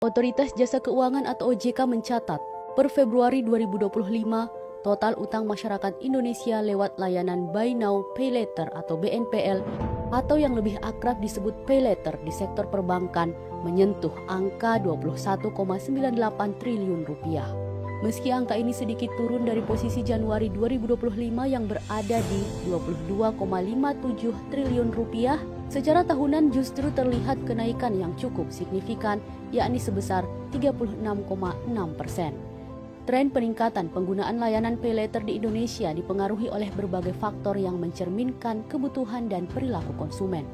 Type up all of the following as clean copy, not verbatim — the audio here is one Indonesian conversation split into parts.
Otoritas Jasa Keuangan atau OJK mencatat, per Februari 2025, total utang masyarakat Indonesia lewat layanan Buy Now Pay Later atau BNPL atau yang lebih akrab disebut Pay Later di sektor perbankan menyentuh angka 21,98 triliun rupiah. Meski angka ini sedikit turun dari posisi Januari 2025 yang berada di 22,57 triliun rupiah, secara tahunan justru terlihat kenaikan yang cukup signifikan, yakni sebesar 36,6%. Tren peningkatan penggunaan layanan pay later di Indonesia dipengaruhi oleh berbagai faktor yang mencerminkan kebutuhan dan perilaku konsumen.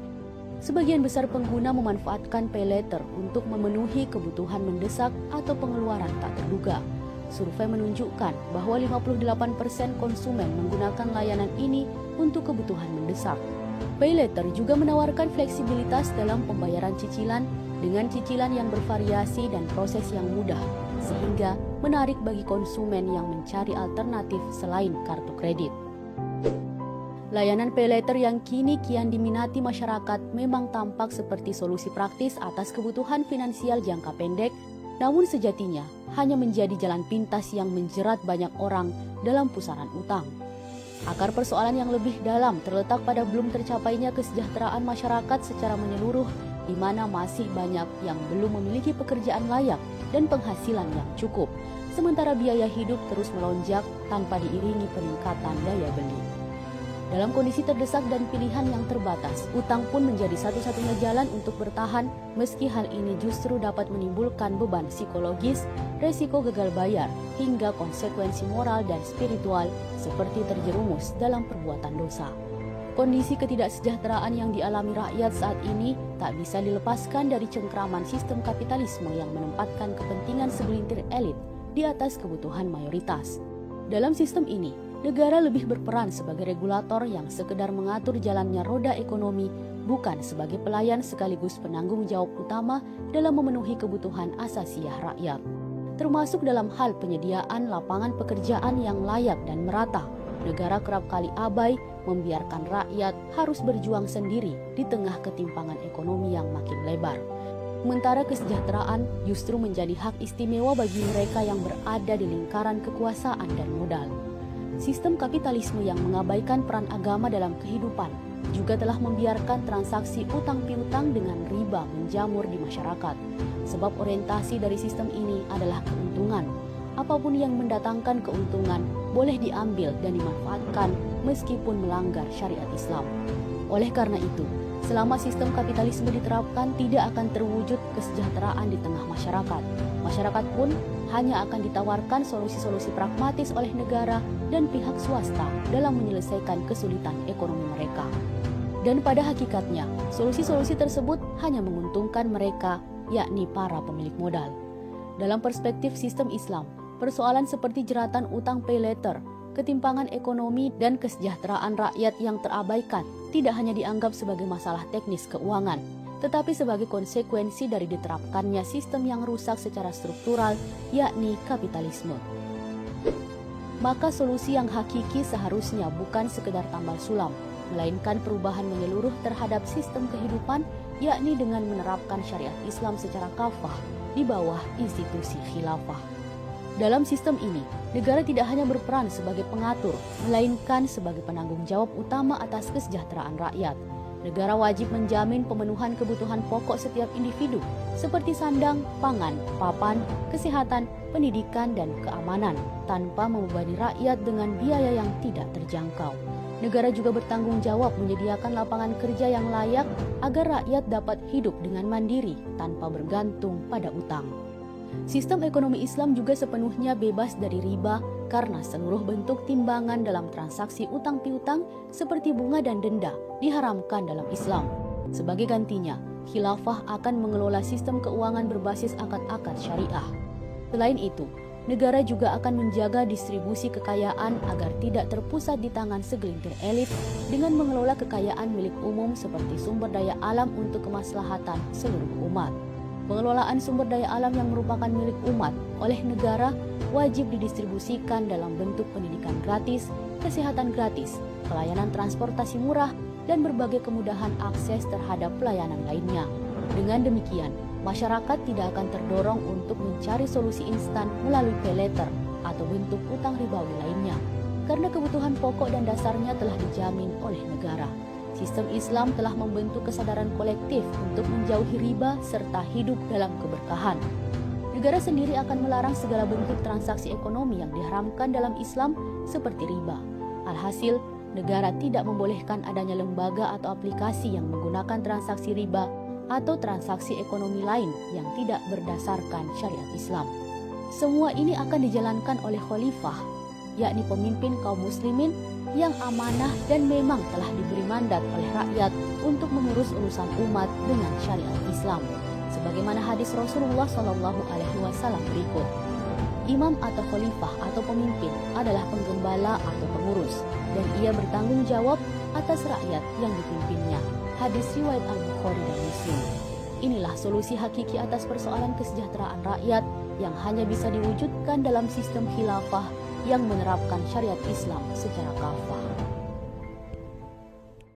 Sebagian besar pengguna memanfaatkan pay later untuk memenuhi kebutuhan mendesak atau pengeluaran tak terduga. Survei menunjukkan bahwa 58% konsumen menggunakan layanan ini untuk kebutuhan mendesak. Pay later juga menawarkan fleksibilitas dalam pembayaran cicilan dengan cicilan yang bervariasi dan proses yang mudah, sehingga menarik bagi konsumen yang mencari alternatif selain kartu kredit. Layanan pay later yang kini kian diminati masyarakat memang tampak seperti solusi praktis atas kebutuhan finansial jangka pendek, namun sejatinya hanya menjadi jalan pintas yang menjerat banyak orang dalam pusaran utang. Akar persoalan yang lebih dalam terletak pada belum tercapainya kesejahteraan masyarakat secara menyeluruh, di mana masih banyak yang belum memiliki pekerjaan layak dan penghasilan yang cukup, sementara biaya hidup terus melonjak tanpa diiringi peningkatan daya beli. Dalam kondisi terdesak dan pilihan yang terbatas, utang pun menjadi satu-satunya jalan untuk bertahan, meski hal ini justru dapat menimbulkan beban psikologis, resiko gagal bayar, hingga konsekuensi moral dan spiritual seperti terjerumus dalam perbuatan dosa. Kondisi ketidaksejahteraan yang dialami rakyat saat ini tak bisa dilepaskan dari cengkraman sistem kapitalisme yang menempatkan kepentingan segelintir elit di atas kebutuhan mayoritas. Dalam sistem ini, negara lebih berperan sebagai regulator yang sekedar mengatur jalannya roda ekonomi, bukan sebagai pelayan sekaligus penanggung jawab utama dalam memenuhi kebutuhan asasiah rakyat. Termasuk dalam hal penyediaan lapangan pekerjaan yang layak dan merata, negara kerap kali abai membiarkan rakyat harus berjuang sendiri di tengah ketimpangan ekonomi yang makin lebar. Sementara kesejahteraan justru menjadi hak istimewa bagi mereka yang berada di lingkaran kekuasaan dan modal. Sistem kapitalisme yang mengabaikan peran agama dalam kehidupan juga telah membiarkan transaksi utang piutang dengan riba menjamur di masyarakat. Sebab orientasi dari sistem ini adalah keuntungan. Apapun yang mendatangkan keuntungan boleh diambil dan dimanfaatkan meskipun melanggar syariat Islam. Oleh karena itu, selama sistem kapitalisme diterapkan tidak akan terwujud kesejahteraan di tengah masyarakat. Masyarakat pun hanya akan ditawarkan solusi-solusi pragmatis oleh negara dan pihak swasta dalam menyelesaikan kesulitan ekonomi mereka. Dan pada hakikatnya, solusi-solusi tersebut hanya menguntungkan mereka, yakni para pemilik modal. Dalam perspektif sistem Islam, persoalan seperti jeratan utang pay later, ketimpangan ekonomi, dan kesejahteraan rakyat yang terabaikan tidak hanya dianggap sebagai masalah teknis keuangan, tetapi sebagai konsekuensi dari diterapkannya sistem yang rusak secara struktural, yakni kapitalisme. Maka solusi yang hakiki seharusnya bukan sekedar tambal sulam, melainkan perubahan menyeluruh terhadap sistem kehidupan, yakni dengan menerapkan syariat Islam secara kafah di bawah institusi khilafah. Dalam sistem ini, negara tidak hanya berperan sebagai pengatur, melainkan sebagai penanggung jawab utama atas kesejahteraan rakyat. Negara wajib menjamin pemenuhan kebutuhan pokok setiap individu, seperti sandang, pangan, papan, kesehatan, pendidikan, dan keamanan, tanpa membebani rakyat dengan biaya yang tidak terjangkau. Negara juga bertanggung jawab menyediakan lapangan kerja yang layak agar rakyat dapat hidup dengan mandiri tanpa bergantung pada utang. Sistem ekonomi Islam juga sepenuhnya bebas dari riba karena seluruh bentuk timbangan dalam transaksi utang piutang seperti bunga dan denda diharamkan dalam Islam. Sebagai gantinya, khilafah akan mengelola sistem keuangan berbasis akad-akad syariah. Selain itu, negara juga akan menjaga distribusi kekayaan agar tidak terpusat di tangan segelintir elit dengan mengelola kekayaan milik umum seperti sumber daya alam untuk kemaslahatan seluruh umat. Pengelolaan sumber daya alam yang merupakan milik umat oleh negara wajib didistribusikan dalam bentuk pendidikan gratis, kesehatan gratis, pelayanan transportasi murah, dan berbagai kemudahan akses terhadap pelayanan lainnya. Dengan demikian, Masyarakat tidak akan terdorong untuk mencari solusi instan melalui paylater atau bentuk utang ribawi lainnya, karena kebutuhan pokok dan dasarnya telah dijamin oleh negara. Sistem Islam telah membentuk kesadaran kolektif untuk menjauhi riba serta hidup dalam keberkahan. Negara sendiri akan melarang segala bentuk transaksi ekonomi yang diharamkan dalam Islam seperti riba. Alhasil, negara tidak membolehkan adanya lembaga atau aplikasi yang menggunakan transaksi riba atau transaksi ekonomi lain yang tidak berdasarkan syariat Islam. Semua ini akan dijalankan oleh khalifah, yakni pemimpin kaum muslimin yang amanah dan memang telah diberi mandat oleh rakyat untuk mengurus urusan umat dengan syariat Islam. Sebagaimana hadis Rasulullah SAW berikut, imam atau khalifah atau pemimpin adalah penggembala atau pengurus, dan ia bertanggung jawab atas rakyat yang dipimpinnya. Hadis riwayat Al-Bukhari dan Muslim. Inilah solusi hakiki atas persoalan kesejahteraan rakyat yang hanya bisa diwujudkan dalam sistem khilafah yang menerapkan syariat Islam secara kafah.